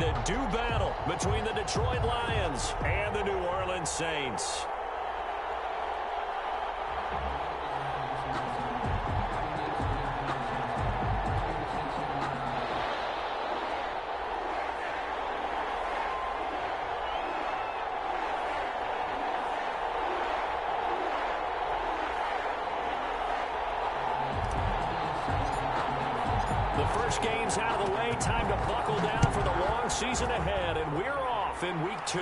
a do battle between the Detroit Lions and the New Orleans Saints. The first game's out of the way. Time to buckle down for the long season ahead, and we're off in week 2.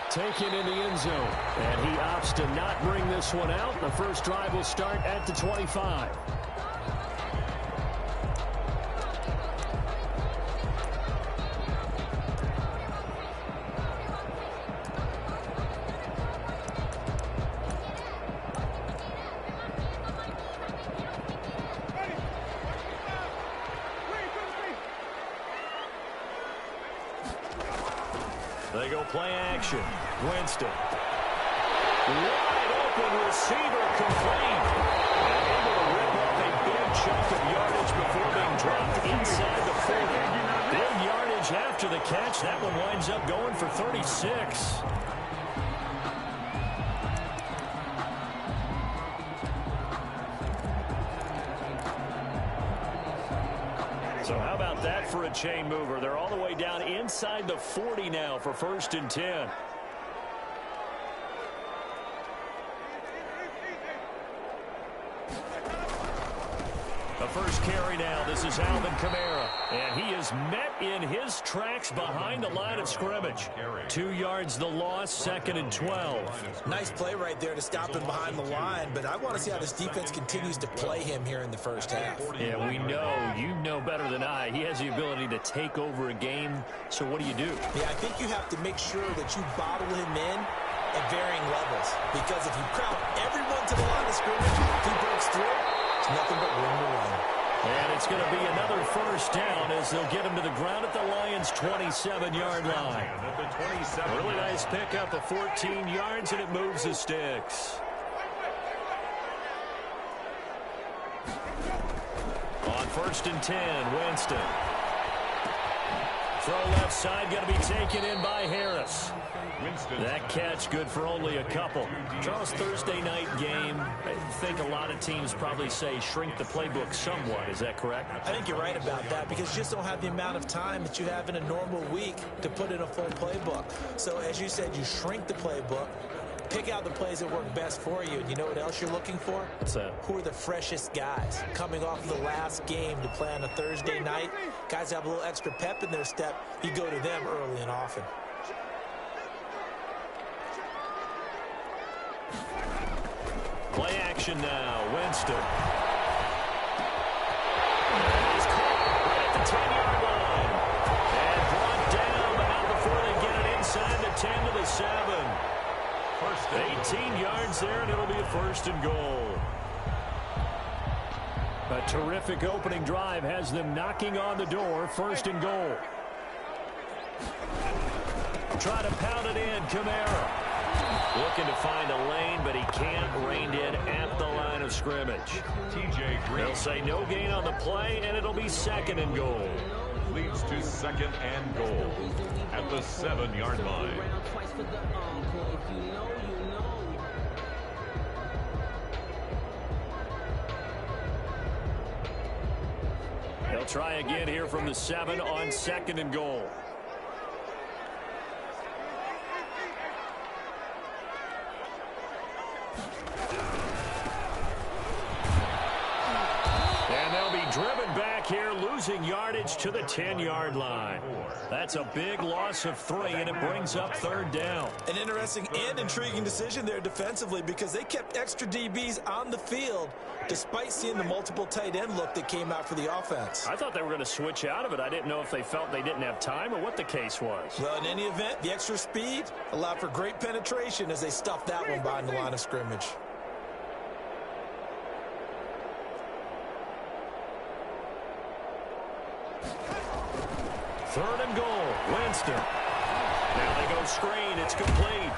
Taken in the end zone, and he opts to not bring this one out. The first drive will start at the 25. They go play action. Winston. Wide open receiver complete. And able to rip off a big chunk of yardage before being dropped inside the 40. Good yardage after the catch. That one winds up going for 36. So how about that for a chain mover? They're all the way down inside the 40 now for 1st and 10. The first carry now. This is Alvin Kamara. And he is met in his tracks behind the line of scrimmage. 2 yards the loss, 2nd and 12. Nice play right there to stop him behind the line, but I want to see how this defense continues to play him here in the first half. Yeah, we know. You know better than I. He has the ability to take over a game. So what do you do? Yeah, I think you have to make sure that you bottle him in at varying levels. Because if you crowd everyone to the line of scrimmage, if he breaks through, it's nothing but room to run. And it's going to be another first down as they'll get him to the ground at the Lions' 27-yard line. Really nice pickup of 14 yards, and it moves the sticks. On 1st and 10, Winston. Throw left side, going to be taken in by Harris. That catch good for only a couple. Charles, Thursday night game, I think a lot of teams probably say shrink the playbook somewhat. Is that correct? I think you're right about that because you just don't have the amount of time that you have in a normal week to put in a full playbook. So as you said, you shrink the playbook, pick out the plays that work best for you. And you know what else you're looking for? What's that? Who are the freshest guys coming off the last game to play on a Thursday night? Guys have a little extra pep in their step. You go to them early and often. Play action now. Winston. He's caught right at the 10-yard line. And brought down, but not before they get it inside the 10 to the 7. 18 yards there, and it'll be a 1st and goal. A terrific opening drive has them knocking on the door. 1st and goal. Try to pound it in. Kamara. Looking to find a lane, but he can't. Reined in at the line of scrimmage. They'll say no gain on the play, and it'll be 2nd and goal. Leads to 2nd and goal at the 7-yard line. They'll try again here from the 7 on 2nd and goal. Driven back here, losing yardage to the 10-yard line. That's a big loss of 3, and it brings up 3rd down. An interesting and intriguing decision there defensively because they kept extra DBs on the field despite seeing the multiple tight end look that came out for the offense. I thought they were going to switch out of it. I didn't know if they felt they didn't have time or what the case was. Well, in any event, the extra speed allowed for great penetration as they stuffed that one behind the line of scrimmage. Third and goal, Winston. Now they go screen, it's complete.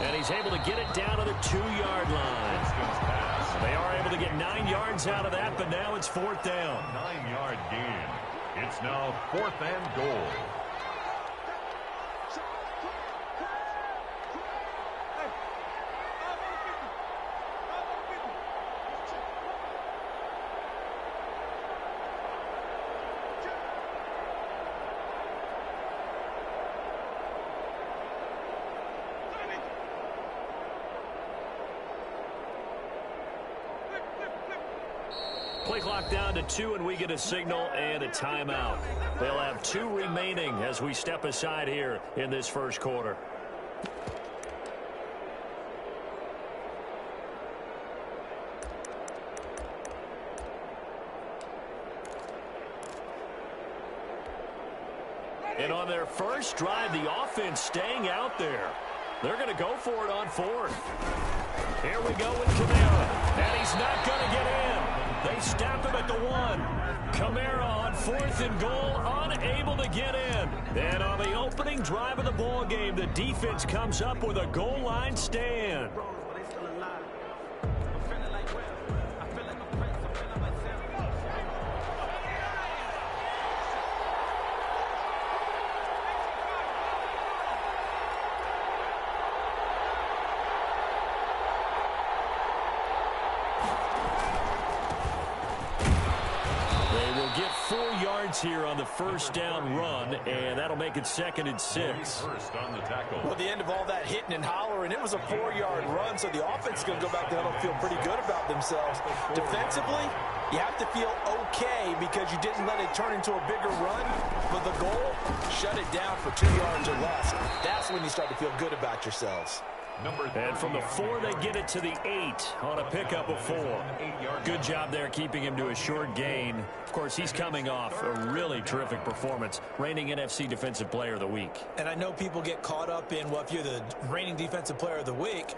And he's able to get it down to the 2-yard line. They are able to get 9 yards out of that, but now it's 4th down. 9-yard gain. It's now 4th and goal. clock down to 2, and we get a signal and a timeout. They'll have 2 remaining as we step aside here in this first quarter. And on their first drive, the offense staying out there. They're going to go for it on 4th. Here we go with Kamara. And he's not going to get in. They stop him at the 1. Kamara on 4th and goal, unable to get in. And on the opening drive of the ball game, the defense comes up with a goal line stand. Here on the first down run, and that'll make it 2nd and 6. First on the tackle. Well, the end of all that hitting and hollering, it was a 4-yard run, so the offense is going to go back there and feel pretty good about themselves. Defensively, you have to feel okay because you didn't let it turn into a bigger run, but the goal, shut it down for 2 yards or less. That's when you start to feel good about yourselves. And from the 4, they get it to the 8 on a pickup of 4. Good job there keeping him to a short gain. Of course, he's coming off a really terrific performance, reigning NFC Defensive Player of the Week. And I know people get caught up in, well, if you're the reigning Defensive Player of the Week,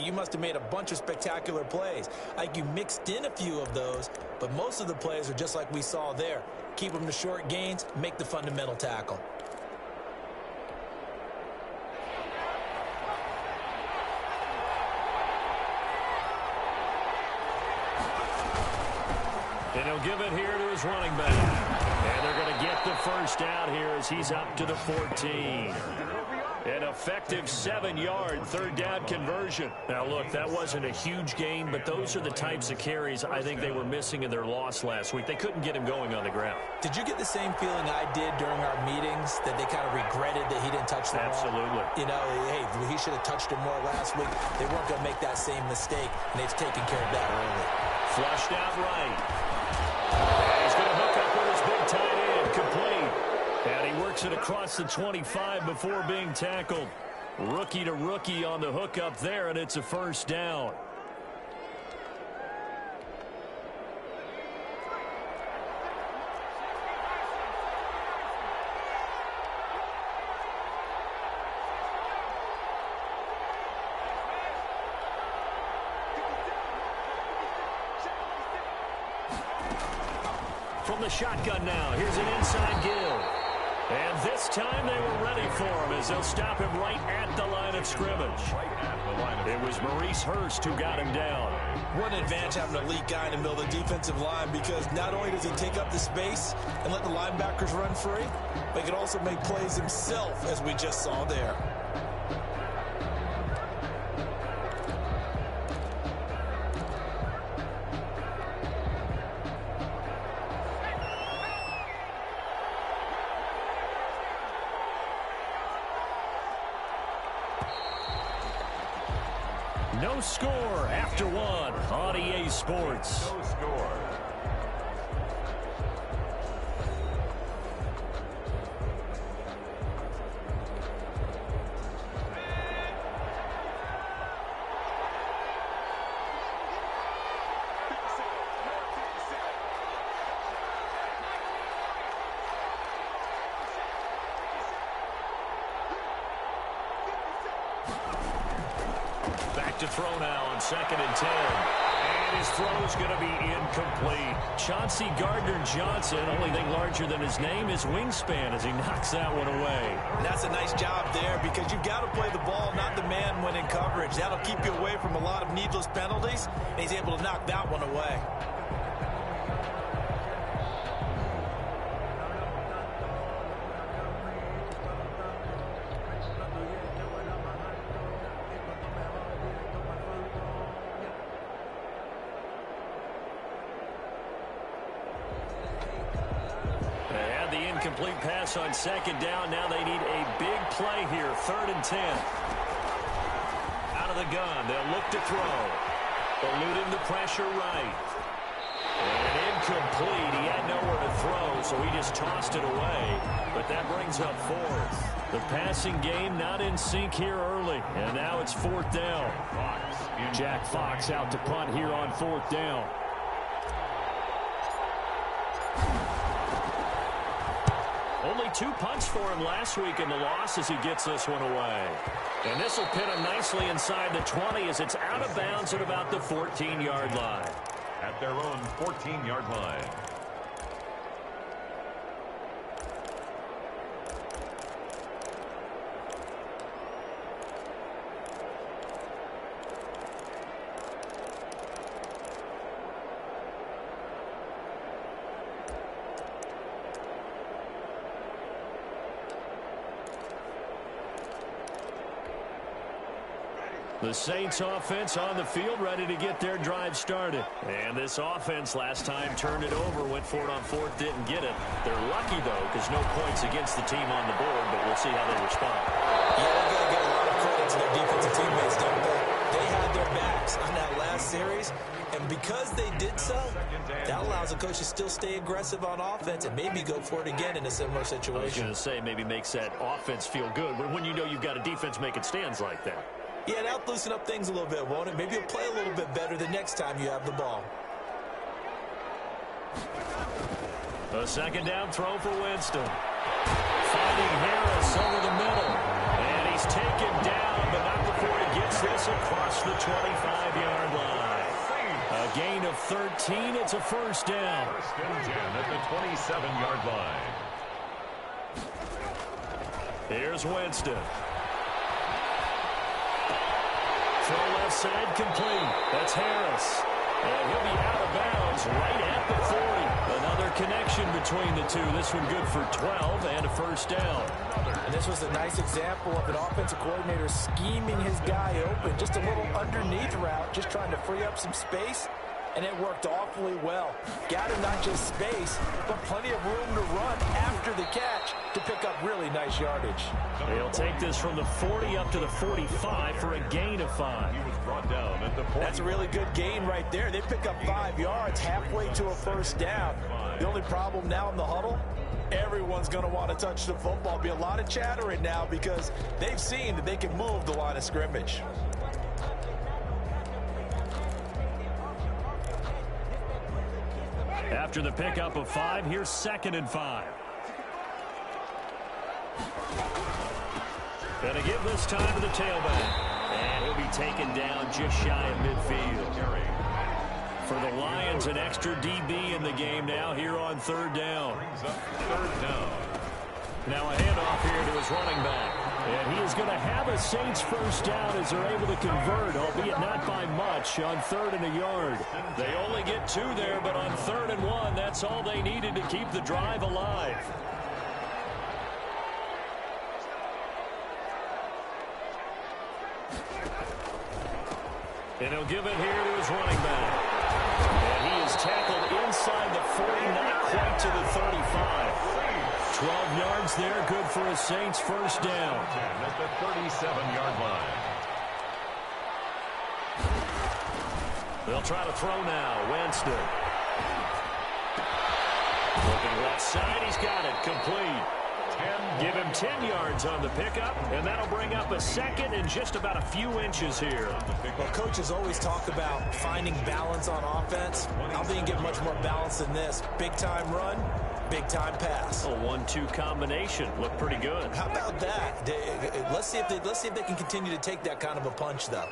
you must have made a bunch of spectacular plays. Like you mixed in a few of those, but most of the plays are just like we saw there. Keep them to short gains, make the fundamental tackle. And he'll give it here to his running back. And they're going to get the first down here as he's up to the 14. An effective 7-yard 3rd down conversion. Now, look, that wasn't a huge gain, but those are the types of carries I think they were missing in their loss last week. They couldn't get him going on the ground. Did you get the same feeling I did during our meetings, that they kind of regretted that he didn't touch the ball? Absolutely. You know, hey, he should have touched it more last week. They weren't going to make that same mistake, and they've taken care of that early. Flushed out right. He's going to hook up with his big tight end, complete. And he works it across the 25 before being tackled. Rookie to rookie on the hookup there, and it's a first down. From the shotgun now, here's an inside give. And this time they were ready for him as they'll stop him right at the line of scrimmage. It was Maurice Hurst who got him down. What an advantage having an elite guy in the middle of the defensive line, because not only does he take up the space and let the linebackers run free, but he can also make plays himself, as we just saw there. No score after 1 on EA Sports. No score. To throw now on 2nd and 10. And his throw is going to be incomplete. Chauncey Gardner-Johnson, only thing larger than his name is wingspan as he knocks that one away. And that's a nice job there, because you've got to play the ball, not the man when in coverage. That'll keep you away from a lot of needless penalties, and he's able to knock that one away. Complete pass on 2nd down. Now they need a big play here. 3rd and 10. Out of the gun. They'll look to throw. Eluding the pressure right. And incomplete. He had nowhere to throw, so he just tossed it away. But that brings up fourth. The passing game not in sync here early, and now it's fourth down. Jack Fox out to punt here on fourth down. Only 2 punts for him last week in the loss as he gets this one away. And this will pin him nicely inside the 20 as it's out of bounds at about the 14-yard line. At their own 14-yard line. The Saints offense on the field, ready to get their drive started. And this offense last time turned it over, went for it on fourth, didn't get it. They're lucky, though, because no points against the team on the board, but we'll see how they respond. Yeah, they're going to get a lot of credit to their defensive teammates, don't they? They had their backs on that last series, and because they did so, that allows the coach to still stay aggressive on offense and maybe go for it again in a similar situation. I was going to say, maybe makes that offense feel good, but when you know you've got a defense making stands like that. Yeah, that'll loosen up things a little bit, won't it? Maybe you'll play a little bit better the next time you have the ball. A second down throw for Winston. Finding Harris over the middle. And he's taken down, but not before he gets this across the 25-yard line. A gain of 13. It's a first down. First and 10 at the 27-yard line. Here's Winston. Throw left side complete. That's Harris. And he'll be out of bounds right at the 40. Another connection between the two. This one good for 12 and a first down. And this was a nice example of an offensive coordinator scheming his guy open. Just a little underneath route, just trying to free up some space. And it worked awfully well. Got him not just space, but plenty of room to run after the catch to pick up really nice yardage. He'll take this from the 40 up to the 45 for a gain of 5. He was brought down at the 40. That's a really good gain right there. They pick up 5 yards halfway to a first down. The only problem now in the huddle, everyone's going to want to touch the football. Be a lot of chattering now because they've seen that they can move the line of scrimmage. After the pickup of 5, here's 2nd and 5. Gonna give this time to the tailback. And he'll be taken down just shy of midfield. For the Lions, an extra DB in the game now here on 3rd down. Brings up 3rd down. Now a handoff here to his running back. And he is going to have a Saints first down as they're able to convert, albeit not by much, on 3rd and a yard. They only get 2 there, but on 3rd and 1, that's all they needed to keep the drive alive. And he'll give it here to his running back. And he is tackled inside the 40, not quite to the 35. 12 yards there, good for a Saints first down. At the 37-yard line. They'll try to throw now. Winston. Looking left side, he's got it. Complete. 10. Give him 10 yards on the pickup, and that'll bring up a 2nd and just about a few inches here. Well, coaches always talk about finding balance on offense. I don't think you can get much more balance than this. Big-time run, big-time pass. A 1-2 combination. Looked pretty good. How about that? Let's see if they can continue to take that kind of a punch, though.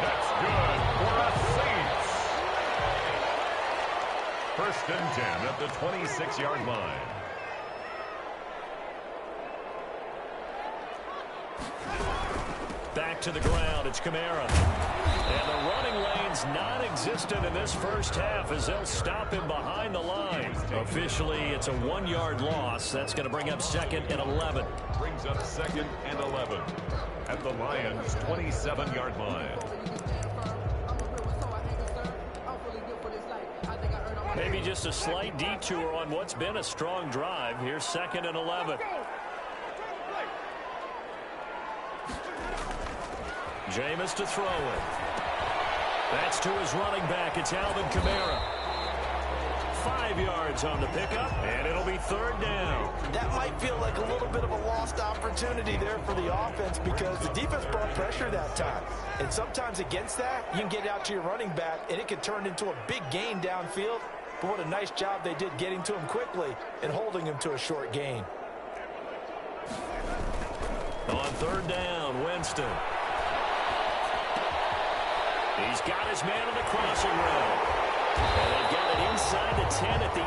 That's good for a Saints. First and 10 at the 26-yard line. Back to the ground. It's Kamara. And the running lane's non-existent in this first half as they'll stop him behind the line. Officially, it's a 1-yard loss. That's going to bring up 2nd and 11. Brings up 2nd and 11 at the Lions' 27-yard line. Maybe just a slight detour on what's been a strong drive. Here's 2nd and 11. Jameis to throw it. That's to his running back. It's Alvin Kamara. 5 yards on the pickup, and it'll be third down. That might feel like a little bit of a lost opportunity there for the offense because the defense brought pressure that time. And sometimes against that, you can get out to your running back, and it could turn into a big gain downfield. But what a nice job they did getting to him quickly and holding him to a short gain. On third down, Winston. He's got his man on the crossing route. And they've got it inside the 10 at the 8.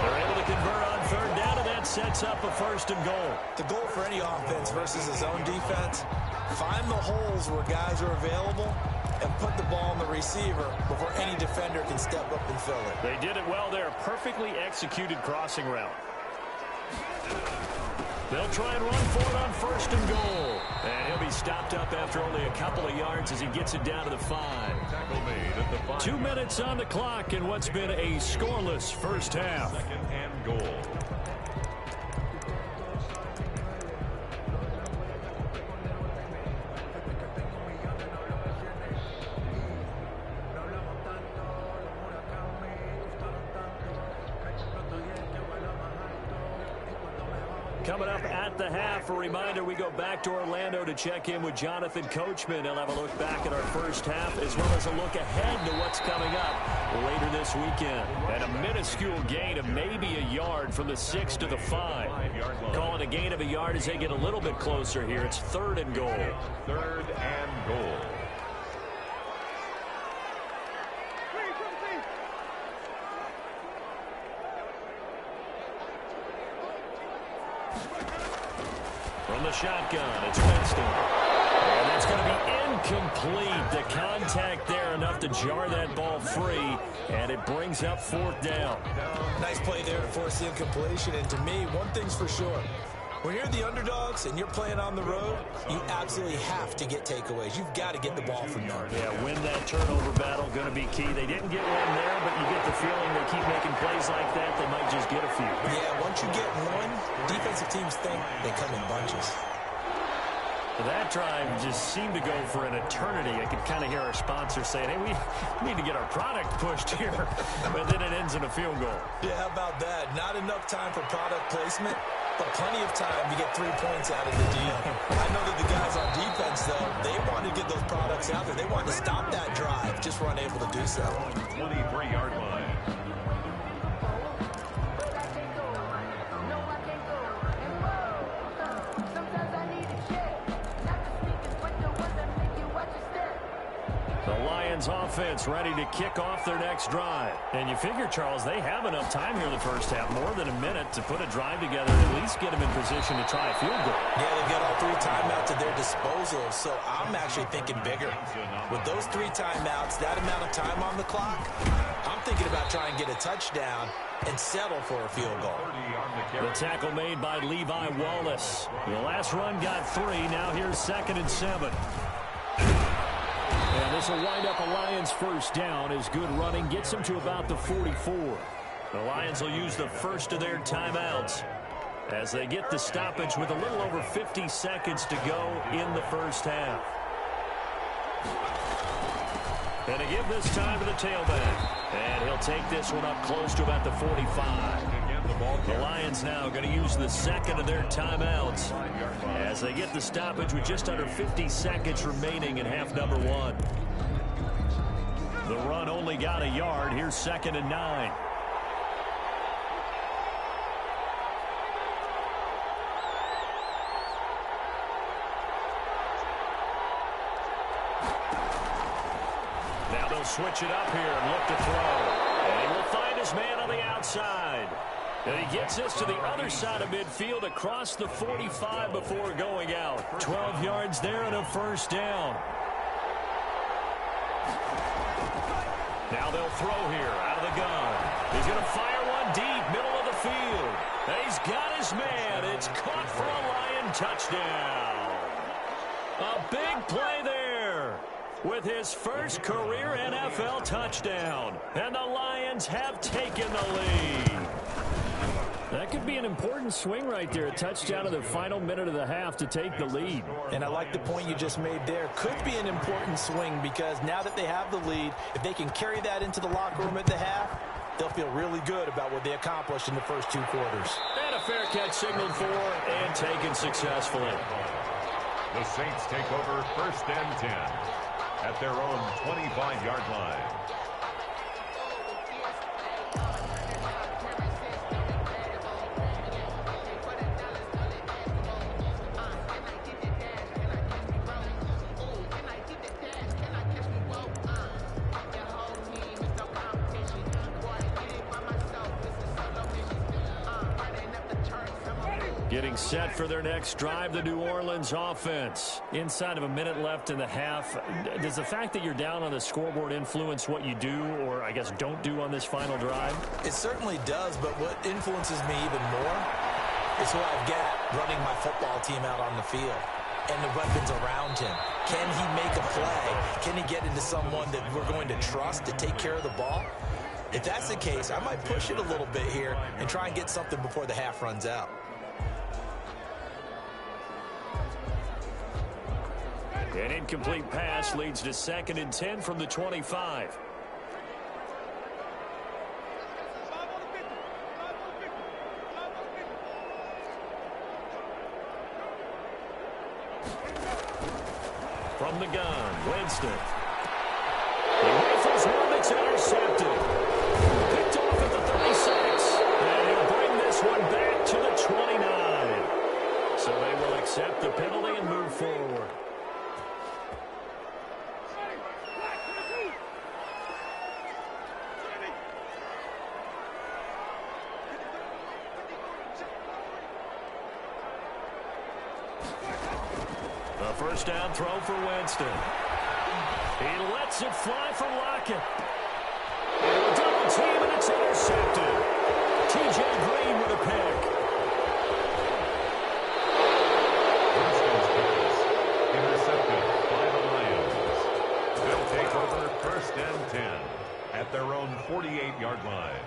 They're able to convert on third down, and that sets up a first and goal. The goal for any offense versus his own defense, find the holes where guys are available and put the ball on the receiver before any defender can step up and fill it. They did it well there. Perfectly executed crossing route. They'll try and run for it on first and goal. And he'll be stopped up after only a couple of yards as he gets it down to the 5. Tackle made at the 5. 2 minutes on the clock in what's been a scoreless first half. Second and goal. Coming up at the half, a reminder, we go back to Orlando to check in with Jonathan Coachman. He'll have a look back at our first half as well as a look ahead to what's coming up later this weekend. And a minuscule gain of maybe a yard from the 6 to the 5. Calling a gain of a yard as they get a little bit closer here. It's third and goal. Third and goal. From the shotgun, it's Winston. And that's going to be incomplete. The contact there enough to jar that ball free, and it brings up fourth down. Nice play there to force the incompletion. And to me, one thing's for sure. When you're the underdogs and you're playing on the road, you absolutely have to get takeaways. You've got to get the ball from them. Yeah, win that turnover battle, going to be key. They didn't get one there, but you get the feeling they keep making plays like that, they might just get a few. Yeah, once you get one, defensive teams think they come in bunches. That drive just seemed to go for an eternity. I could kind of hear our sponsor saying, hey, we need to get our product pushed here. But then it ends in a field goal. Yeah, how about that? Not enough time for product placement, but plenty of time to get 3 points out of the deal. I know that the guys on defense, though, they want to get those products out there. They want to stop that drive, just were unable to do so. 23-yard line. Offense ready to kick off their next drive. And you figure, Charles, they have enough time here in the first half, more than a minute, to put a drive together and at least get them in position to try a field goal. Yeah, they've got all 3 timeouts at their disposal, so I'm actually thinking bigger. With those 3 timeouts, that amount of time on the clock, I'm thinking about trying to get a touchdown and settle for a field goal. The tackle made by Levi Wallace. The last run got 3. Now here's 2nd and 7. And this will wind up a Lions first down as good running gets them to about the 44. The Lions will use the first of their timeouts as they get the stoppage with a little over 50 seconds to go in the first half. And to give this time to the tailback. And he'll take this one up close to about the 45. The Lions now going to use the 2nd of their timeouts as they get the stoppage with just under 50 seconds remaining in half number 1. The run only got a yard. Here's 2nd and 9. Now they'll switch it up here and look to throw. And he will find his man on the outside. And he gets this to the other side of midfield across the 45 before going out. 12 yards there and a first down. Now they'll throw here out of the gun. He's going to fire one deep, middle of the field. And he's got his man. It's caught for a Lion touchdown. A big play there with his first career NFL touchdown. And the Lions have taken the lead. That could be an important swing right there. A touchdown in the final minute of the half to take the lead. And I like the point you just made there. Could be an important swing because now that they have the lead, if they can carry that into the locker room at the half, they'll feel really good about what they accomplished in the first 2 quarters. And a fair catch signaled for and taken successfully. The Saints take over 1st and 10 at their own 25-yard line. Getting set for their next drive, the New Orleans offense. Inside of a minute left in the half, does the fact that you're down on the scoreboard influence what you do, or I guess don't do on this final drive? It certainly does, but what influences me even more is who I've got running my football team out on the field and the weapons around him. Can he make a play? Can he get into someone that we're going to trust to take care of the ball? If that's the case, I might push it a little bit here and try and get something before the half runs out. An incomplete pass leads to 2nd and 10 from the 25. From the gun, Winston. He rifles one that's intercepted. Picked off at the 36. And he'll bring this one back to the 29. So they will accept the penalty and move forward. The first down throw for Winston. He lets it fly for Lockett. And a double team, and it's intercepted. T.J. Green with a pick. Winston's pass intercepted by the Lions. They'll take over 1st and 10 at their own 48-yard line.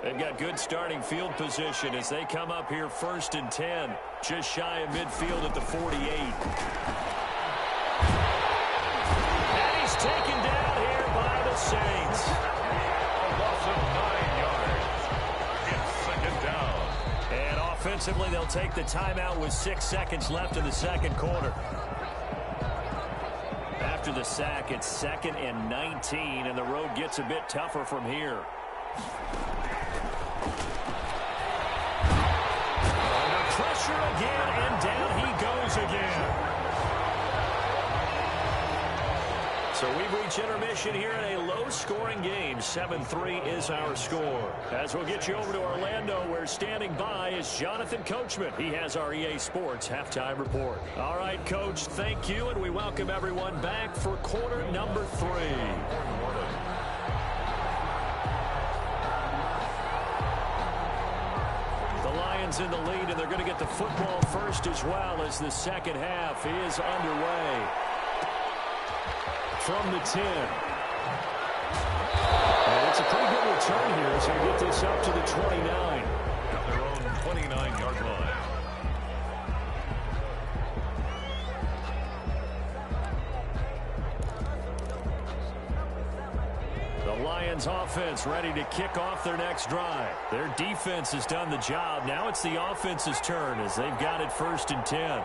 They've got good starting field position as they come up here 1st and 10. Just shy of midfield at the 48. And he's taken down here by the Saints. A loss of 9 yards. It's 2nd down. And offensively, they'll take the timeout with 6 seconds left in the 2nd quarter. After the sack, it's 2nd and 19, and the road gets a bit tougher from here. Pressure again, and down he goes again. So we've reached intermission here in a low-scoring game. 7-3 is our score. As we'll get you over to Orlando, where standing by is Jonathan Coachman. He has our EA Sports halftime report. All right, Coach, thank you, and we welcome everyone back for quarter number 3. In the lead, and they're going to get the football first as well as the 2nd half is underway. From the 10. And it's a pretty good return here as they get this up to the 29. At their own 29-yard line. The Lions offense ready to kick off their next drive. Their defense has done the job. Now it's the offense's turn as they've got it 1st and 10.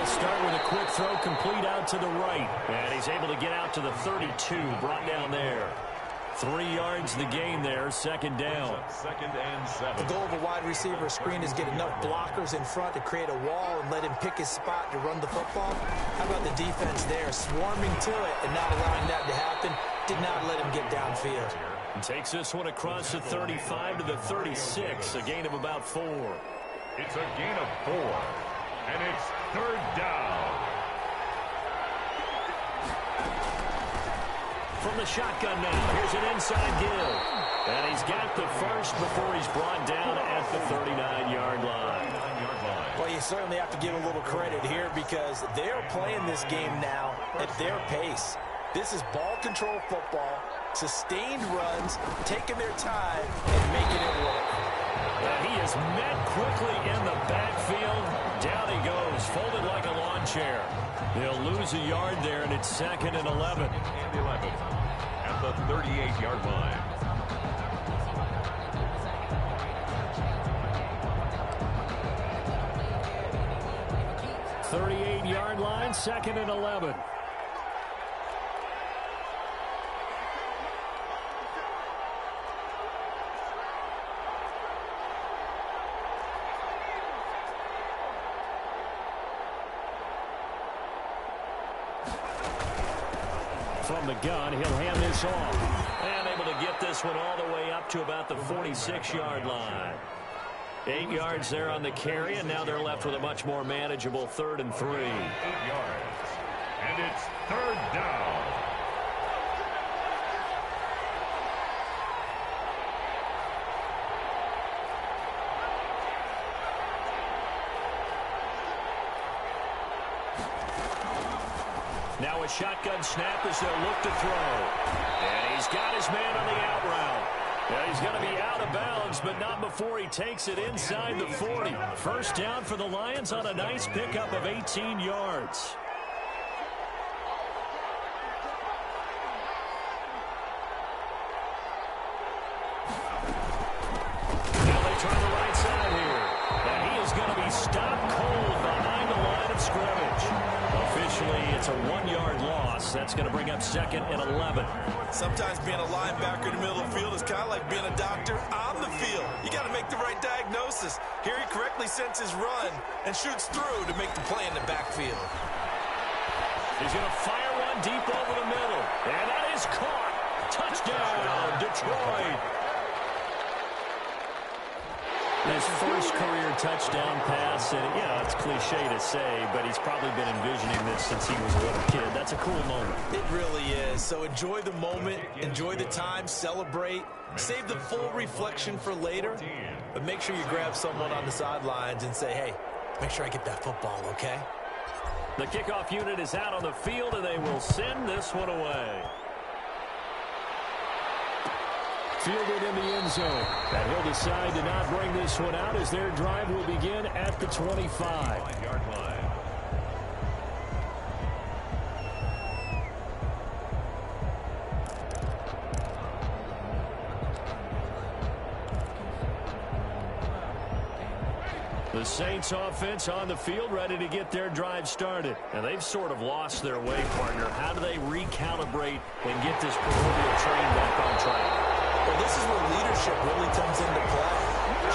Start with a quick throw complete out to the right. And he's able to get out to the 32, brought down there. 3 yards the gain there, 2nd down. 2nd and 7. The goal of a wide receiver screen is get enough blockers in front to create a wall and let him pick his spot to run the football. How about the defense there, swarming to it and not allowing that to happen? Did not let him get downfield. And takes this one across the 35 to the 36, a gain of about 4. It's a gain of 4. And it's third down. From the shotgun now, here's an inside give. And he's got the first before he's brought down at the 39-yard line. Well, you certainly have to give a little credit here because they're playing this game now at their pace. This is ball control football, sustained runs, taking their time, and making it work. And he is met quickly in the backfield. Down he goes, folded like a lawn chair. He'll lose a yard there, and it's 2nd and 11. And 11 at the 38-yard line. Yard line, 2nd and 11. From the gun, he'll hand this off. And able to get this one all the way up to about the 46-yard line. 8 yards there on the carry, and now they're left with a much more manageable 3rd and 3. 8 yards. And it's third down. Now a shotgun snap as they'll look to throw. And he's got his man on the out route. Yeah, he's going to be out of bounds, but not before he takes it inside the 40. First down for the Lions on a nice pickup of 18 yards. Now they try the right side here. And he is going to be stopped cold behind the line of scrimmage. Officially, it's a 1-yard loss. That's going to bring up 2nd and 11. Sometimes being a linebacker in the middle of the field is kind of like being a doctor on the field. You got to make the right diagnosis. Here he correctly sends his run and shoots through to make the play in the backfield. He's going to fire one deep over the middle. And that is caught. Touchdown, Detroit. His first career touchdown pass, and yeah, it's cliche to say, but he's probably been envisioning this since he was a little kid. That's a cool moment. It really is. So enjoy the moment, enjoy the time, celebrate, save the full reflection for later, but make sure you grab someone on the sidelines and say, hey, make sure I get that football, okay? The kickoff unit is out on the field, and they will send this one away. Fielded in the end zone. And he'll decide to not bring this one out as their drive will begin at the 25-yard line. The Saints offense on the field ready to get their drive started. And they've sort of lost their way, partner. How do they recalibrate and get this proverbial train back on track? Well, this is where leadership really comes into play.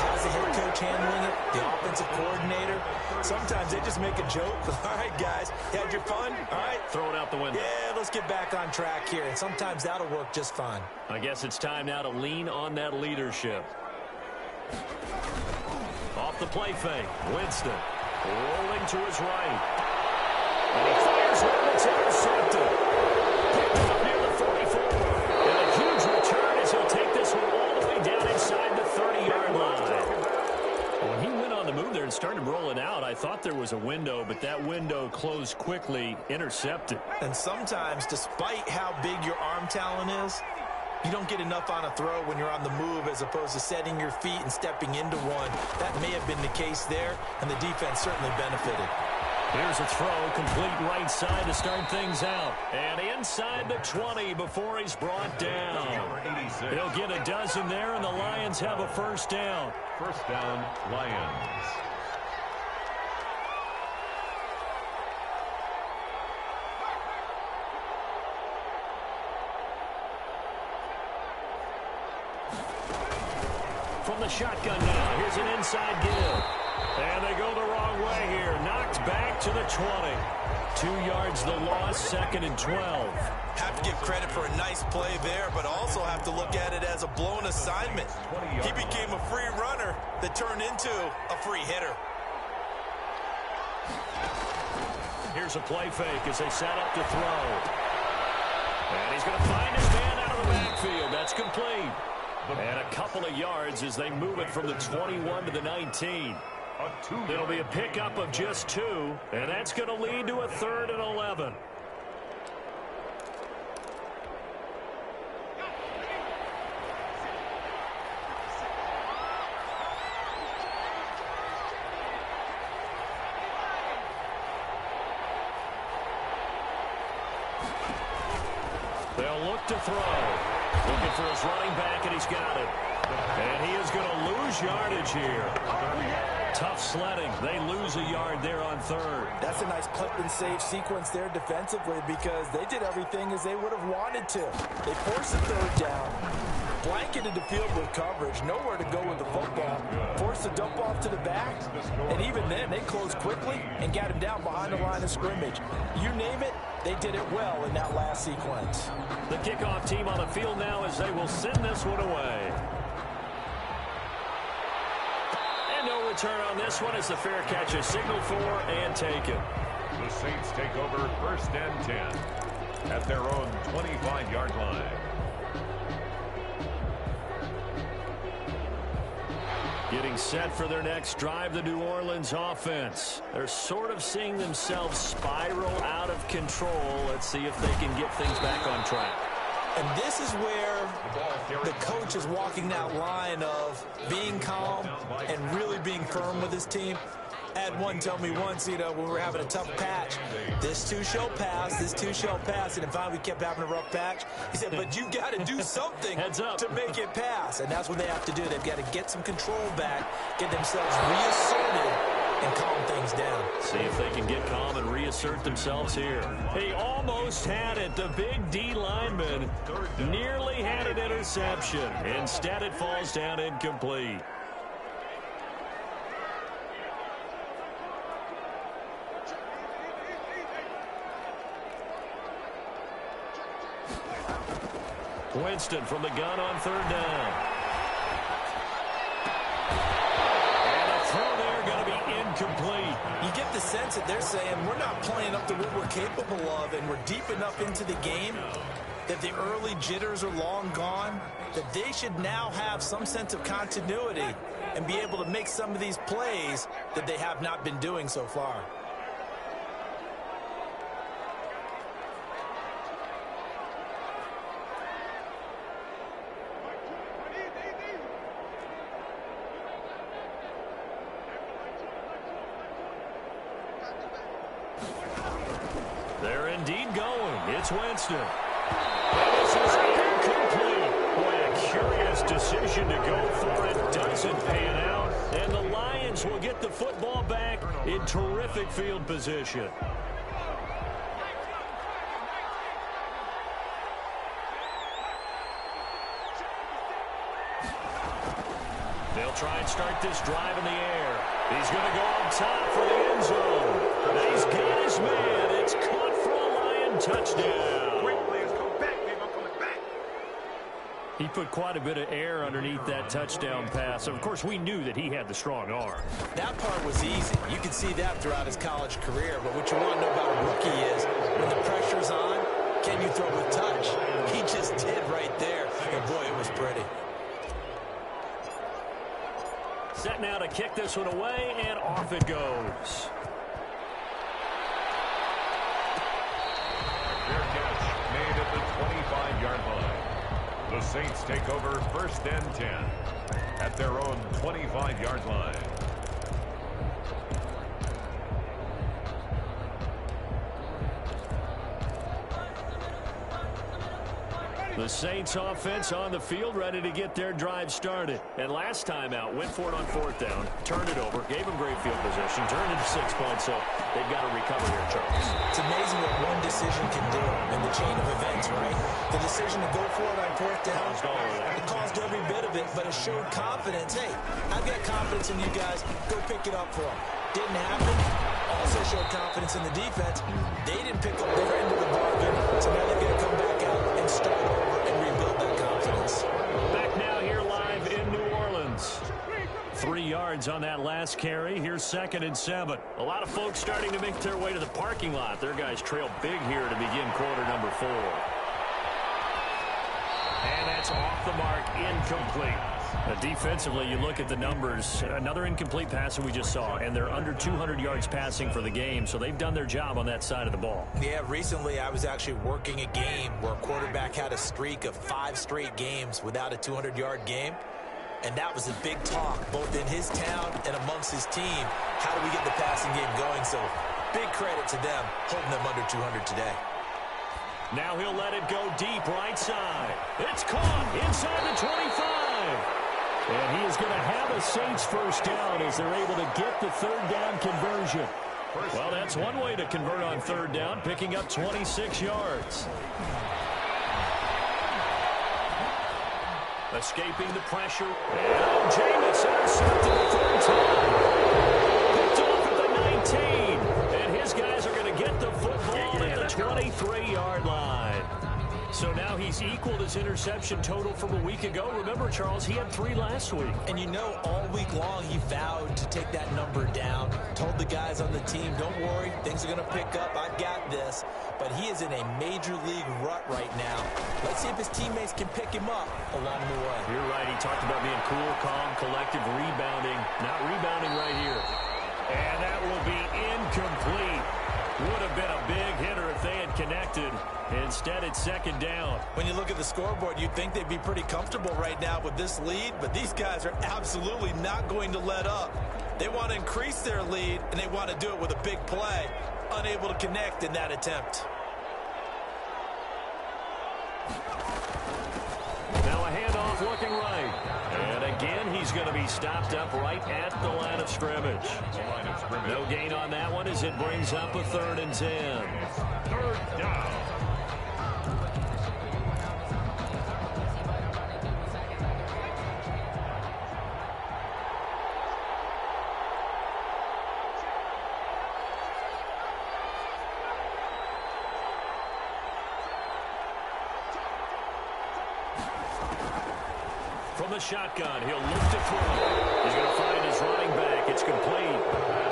How's the head coach handling it? The offensive coordinator? Sometimes they just make a joke. All right, guys, you had your fun? All right. Throw it out the window. Yeah, let's get back on track here. And sometimes that'll work just fine. I guess it's time now to lean on that leadership. Off the play fake. Winston rolling to his right. And he fires one that's intercepted. Picked up near the 44. And a huge return as he'll take this one all the way down inside the 30-yard line. When he went on the move there and started rolling out, I thought there was a window, but that window closed quickly, intercepted. And sometimes, despite how big your arm talent is, you don't get enough on a throw when you're on the move as opposed to setting your feet and stepping into one. That may have been the case there, and the defense certainly benefited. Here's a throw, complete right side to start things out. And inside the 20 before he's brought down. He'll get a dozen there, and the Lions have a first down. First down, Lions. From the shotgun now, here's an inside give. And they go the wrong way here. Knocked back to the 20. 2 yards the loss, 2nd and 12. Have to give credit for a nice play there, but also have to look at it as a blown assignment. He became a free runner that turned into a free hitter. Here's a play fake as they set up to throw. And he's going to find his man out of the backfield. That's complete. And a couple of yards as they move it from the 21 to the 19. It'll be a pickup of just 2, and that's going to lead to a 3rd and 11. They'll look to throw. Looking for his running back, and he's got it. And he is going to lose yardage here. Tough sledding. They lose a yard there on 3rd. That's a nice clip and save sequence there defensively because they did everything as they would have wanted to. They forced the 3rd down, blanketed the field with coverage, nowhere to go with the football, forced the dump off to the back, and even then they closed quickly and got him down behind the line of scrimmage. You name it, they did it well in that last sequence. The kickoff team on the field now as they will send this one away. And no return on this one as the fair catch is signaled for and taken. The Saints take over 1st and 10 at their own 25-yard line. Getting set for their next drive, the New Orleans offense. They're sort of seeing themselves spiral out of control. Let's see if they can get things back on track. And this is where the coach is walking that line of being calm and really being firm with his team. I had one tell me once, when we were having a tough patch, this too shall pass, this too shall pass. And finally we kept having a rough patch. He said, but you got to do something to make it pass. And that's what they have to do. They've got to get some control back, get themselves reasserted, and calm things down. See if they can get calm and reassert themselves here. He almost had it. The big D lineman nearly had an interception. Instead, it falls down incomplete. Winston from the gun on 3rd down. And a throw there going to be incomplete. You get the sense that they're saying we're not playing up to what we're capable of, and we're deep enough into the game that the early jitters are long gone, that they should now have some sense of continuity and be able to make some of these plays that they have not been doing so far. They're indeed going. It's Winston. And this is incomplete. Boy, a curious decision to go for it. Doesn't pan out. And the Lions will get the football back in terrific field position. They'll try and start this drive in the air. He's going to go on top for the end zone. And he's got his man. It's caught for a Lion touchdown. He put quite a bit of air underneath that touchdown pass. Of course, we knew that he had the strong arm. That part was easy. You can see that throughout his college career. But what you want to know about a rookie is when the pressure's on, can you throw with touch? He just did right there. And boy, it was pretty. Set now to kick this one away, and off it goes. Fair catch made at the 25-yard line. The Saints take over 1st and 10 at their own 25-yard line. The Saints offense on the field ready to get their drive started. And last time out, went for it on 4th down, turned it over, gave them great field position, turned it to 6 points, so they've got to recover here, Charles. It's amazing what one decision can do in the chain of events, right? The decision to go for it on 4th down, it caused every bit of it, but it showed confidence. Hey, I've got confidence in you guys. Go pick it up for them. Didn't happen. Also showed confidence in the defense. They didn't pick up their end of the bargain, so now they've got to come back out and start over and rebuild that confidence. Back now here live in New Orleans. 3 yards on that last carry. Here's 2nd and 7. A lot of folks starting to make their way to the parking lot. Their guys trail big here to begin quarter number 4. And that's off the mark, incomplete. Defensively, you look at the numbers. Another incomplete pass that we just saw, and they're under 200 yards passing for the game, so they've done their job on that side of the ball. Yeah, recently I was actually working a game where a quarterback had a streak of 5 straight games without a 200-yard game, and that was a big talk, both in his town and amongst his team. How do we get the passing game going? So big credit to them, holding them under 200 today. Now he'll let it go deep right side. It's caught inside the 25. And he is going to have a Saints first down as they're able to get the 3rd down conversion. Well, that's one way to convert on 3rd down, picking up 26 yards. Escaping the pressure. And Jameis intercepted the 3rd time. Picked off at the 19. And his guys are going to get the football at the 23-yard line. So now he's equaled his interception total from a week ago. Remember, Charles, he had 3 last week. And you know, all week long he vowed to take that number down. Told the guys on the team, don't worry, things are going to pick up. I've got this. But he is in a major league rut right now. Let's see if his teammates can pick him up along the way. You're right. He talked about being cool, calm, collective, rebounding. Not rebounding right here. And that will be incomplete. Would have been a big hitter if they had connected. Instead, it's 2nd down. When you look at the scoreboard, you'd think they'd be pretty comfortable right now with this lead, but these guys are absolutely not going to let up. They want to increase their lead, and they want to do it with a big play. Unable to connect in that attempt. Now a handoff looking right. And again, he's going to be stopped up right at the line of scrimmage. No gain on that one as it brings up a 3rd and 10. 3rd down. From the shotgun, he'll look to throw. He's going to find his running back. It's complete.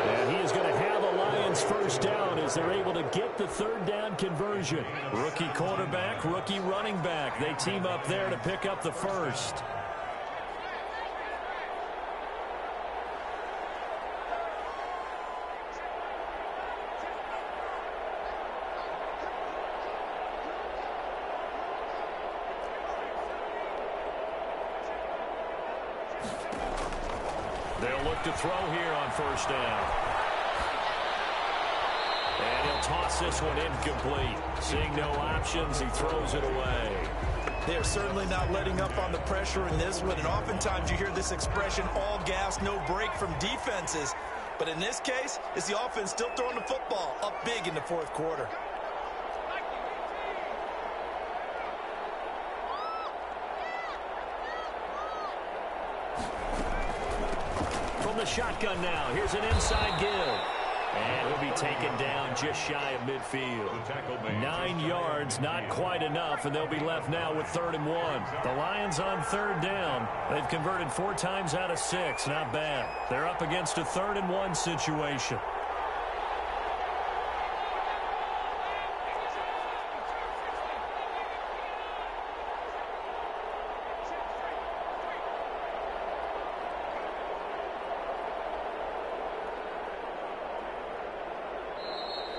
And he is going to have a Lions first down as they're able to get the 3rd down conversion. Rookie quarterback, rookie running back. They team up there to pick up the first. They'll look to throw here on 1st down. And he'll toss this one incomplete. Seeing no options, he throws it away. They're certainly not letting up on the pressure in this one, and oftentimes you hear this expression, all gas, no break from defenses. But in this case, it's the offense still throwing the football up big in the 4th quarter. The shotgun now. Here's an inside give. And he'll be taken down just shy of midfield. 9 yards, not quite enough, and they'll be left now with 3rd and 1. The Lions on 3rd down. They've converted 4 times out of 6. Not bad. They're up against a 3rd and 1 situation.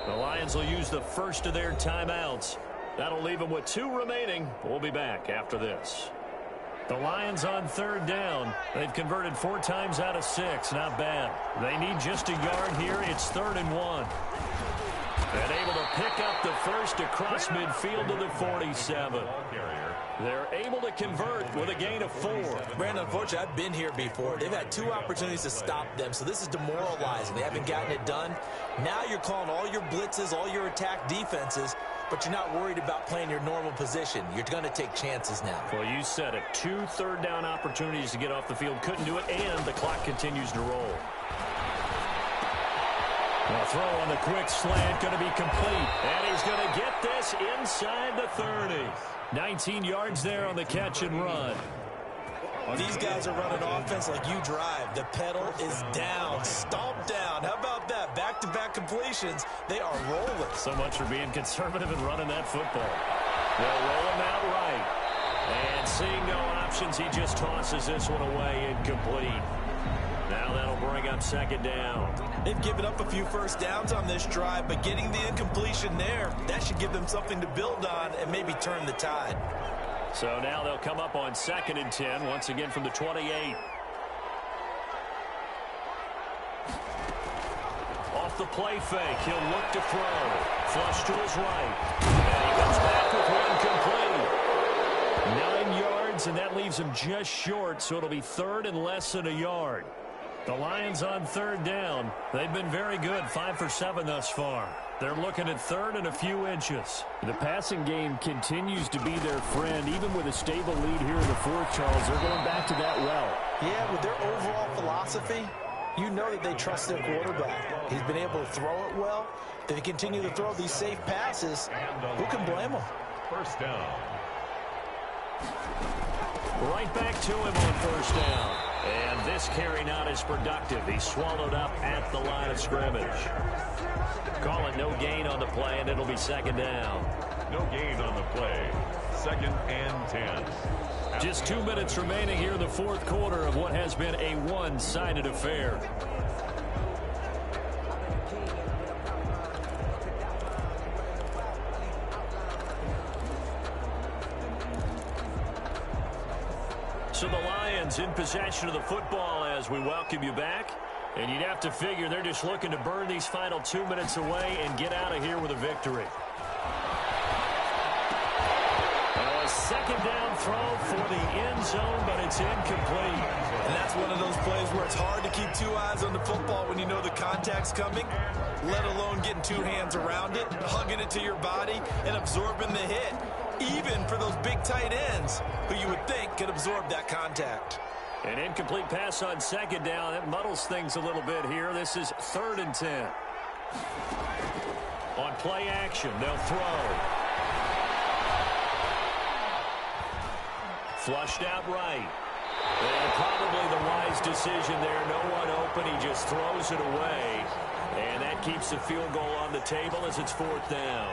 The Lions will use the first of their timeouts. That'll leave them with 2 remaining. We'll be back after this. The Lions on 3rd down. They've converted 4 times out of 6. Not bad. They need just a yard here. It's 3rd and 1. And able to pick up the first across midfield to the 47. They're able to convert with a gain of 4. Brandon, unfortunately, I've been here before. They've had 2 opportunities to stop them, so this is demoralizing. They haven't gotten it done. Now you're calling all your blitzes, all your attack defenses, but you're not worried about playing your normal position. You're going to take chances now. Well, you said it. 2 3rd down opportunities to get off the field. Couldn't do it, and the clock continues to roll. The throw on the quick slant going to be complete. And he's going to get this inside the 30. 19 yards there on the catch and run. These guys are running offense like you drive. The pedal is down, stomped down. How about that? Back-to-back completions. They are rolling. So much for being conservative and running that football. They'll roll him out right. And seeing no options, he just tosses this one away incomplete. Now that'll bring up second down. They've given up a few first downs on this drive, but getting the incompletion there, that should give them something to build on and maybe turn the tide. So now they'll come up on 2nd and 10, once again from the 28. Off the play fake, he'll look to throw. Flush to his right. And he comes back with 1 complete. 9 yards, and that leaves him just short, so it'll be 3rd and less than a yard. The Lions on 3rd down. They've been very good, 5 for 7 thus far. They're looking at 3rd and a few inches. The passing game continues to be their friend. Even with a stable lead here in the 4th, Charles, they're going back to that well. Yeah, with their overall philosophy, you know that they trust their quarterback. He's been able to throw it well. If they continue to throw these safe passes, who can blame them? First down. Right back to him on 1st down. And this carry not as productive. He's swallowed up at the line of scrimmage. Call it no gain on the play, and it'll be 2nd down. No gain on the play. 2nd and 10. Just 2 minutes remaining here in the 4th quarter of what has been a one-sided affair. So the Lions in possession of the football as we welcome you back. And you'd have to figure they're just looking to burn these final 2 minutes away and get out of here with a victory. A 2nd down throw for the end zone, but it's incomplete. And that's one of those plays where it's hard to keep 2 eyes on the football when you know the contact's coming, let alone getting 2 hands around it, hugging it to your body, and absorbing the hit. Even for those big tight ends who you would think could absorb that contact. An incomplete pass on 2nd down. That muddles things a little bit here. This is 3rd and 10. On play action, they'll throw. Flushed out right. And probably the wise decision there. No one open. He just throws it away. And that keeps the field goal on the table as it's 4th down.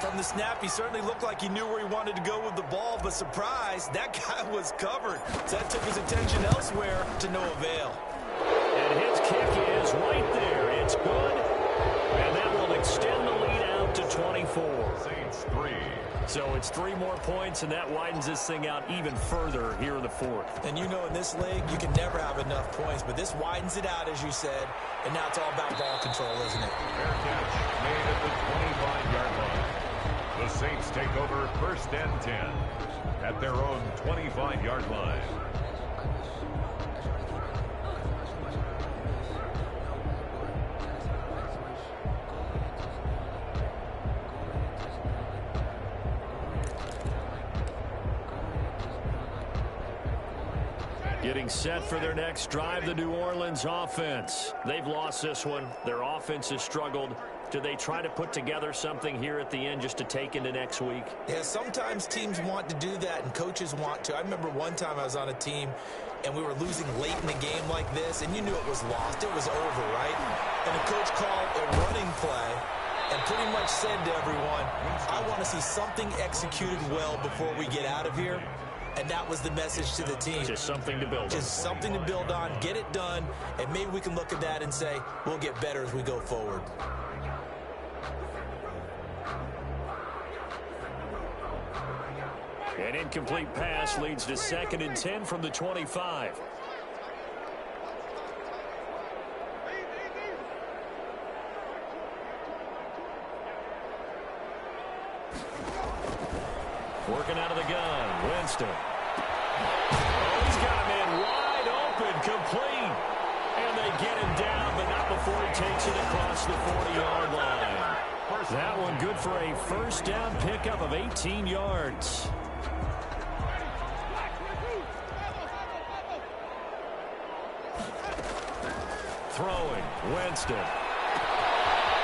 From the snap, he certainly looked like he knew where he wanted to go with the ball, but surprise, that guy was covered. So that took his attention elsewhere to no avail. And his kick is right there. It's good. And that will extend the lead out to 24. Saints 3. So it's 3 more points, and that widens this thing out even further here in the 4th. And you know in this league, you can never have enough points, but this widens it out, as you said, and now it's all about ball control, isn't it? Fair catch made at the 25-yard line. The Saints take over 1st and 10 at their own 25-yard line. Getting set for their next drive, the New Orleans offense. They've lost this one. Their offense has struggled. Do they try to put together something here at the end just to take into next week? Yeah, sometimes teams want to do that and coaches want to. I remember one time I was on a team and we were losing late in the game like this, and you knew it was lost. It was over, right? And the coach called a running play and pretty much said to everyone, I want to see something executed well before we get out of here. And that was the message to the team. Just something to build on. Just something to build on, get it done, and maybe we can look at that and say, we'll get better as we go forward. An incomplete pass leads to 2nd and 10 from the 25. Working out of the gun, Winston. Oh, he's got a man wide open, complete. And they get him down, but not before he takes it across the 40-yard line. That one good for a 1st down pickup of 18 yards. Throwing, Winston.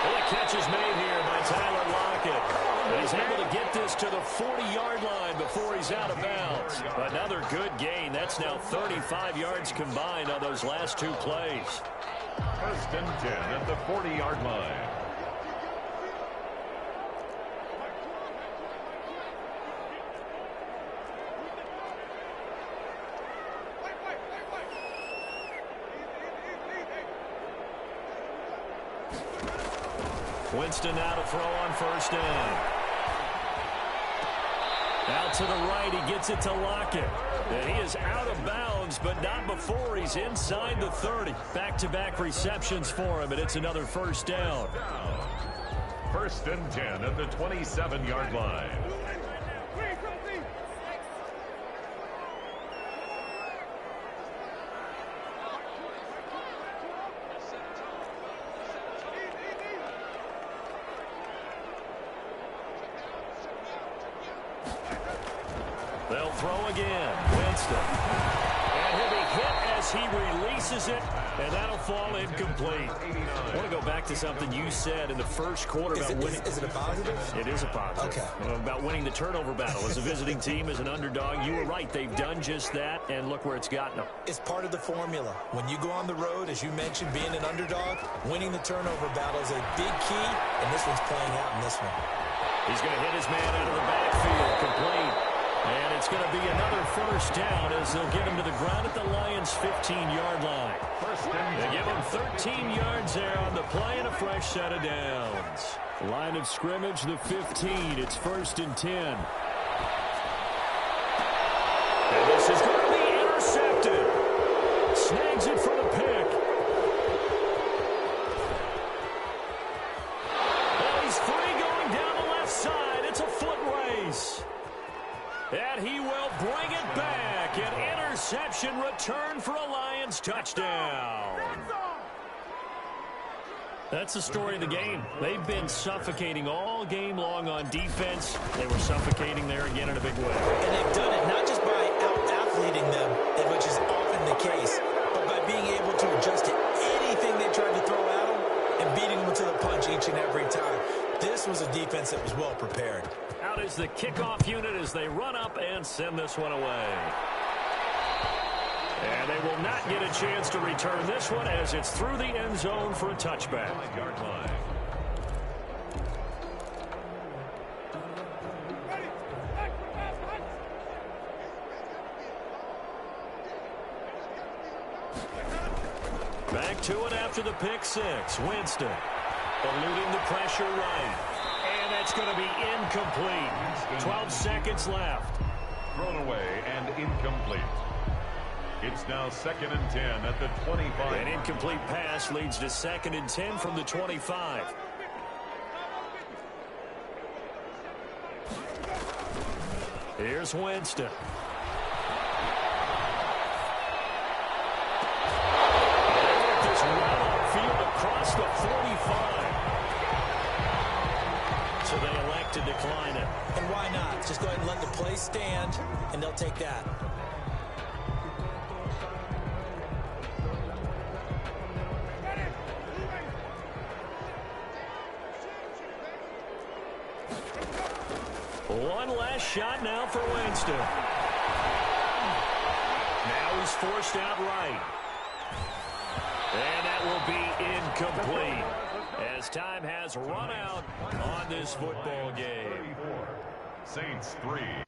Well, the catch is made here by Tyler Lockett. And he's able to get this to the 40-yard line before he's out of bounds. Another good gain. That's now 35 yards combined on those last two plays. First and 10 at the 40-yard line. Winston now to throw on first down. Out to the right, he gets it to Lockett. And he is out of bounds, but not before he's inside the 30. Back-to-back receptions for him, and it's another first down. First and 10 at the 27-yard line. They'll throw again. Winston. And he'll be hit as he releases it, and that'll fall incomplete. I want to go back to something you said in the first quarter about winning. Is it a positive? It is a positive. Okay. About winning the turnover battle. As a visiting team, as an underdog, you were right. They've done just that, and look where it's gotten them. It's part of the formula. When you go on the road, as you mentioned, being an underdog, winning the turnover battle is a big key, and this one's playing out in this one. He's going to hit his man out of the backfield. Complete. And it's going to be another first down as they'll get him to the ground at the Lions' 15-yard line. They give him 13 yards there on the play and a fresh set of downs. Line of scrimmage, the 15. It's first and 10. And this is going to be intercepted. Snags it for the pick. Oh, he's free going down the left side. It's a foot race. And he will bring it back. An interception return for a Lions touchdown. That's the story of the game. They've been suffocating all game long on defense. They were suffocating there again in a big way. And they've done it not just by out-athleting them, which is often the case, but by being able to adjust to anything they tried to throw at them and beating them to the punch each and every time. This was a defense that was well prepared. Out is the kickoff unit as they run up and send this one away. And they will not get a chance to return this one as it's through the end zone for a touchback. Back to it after the pick six. Winston eluding the pressure right. And that's going to be incomplete. 12 seconds left. Thrown away and incomplete. It's now second and 10 at the 25. An incomplete pass leads to second and 10 from the 25. Here's Winston. This run upfield across the 45. So they elect to decline it. And why not? Just go ahead and let the play stand, and they'll take that. One last shot now for Winston. Now he's forced out right. And that will be incomplete as time has run out on this football game. Saints 3.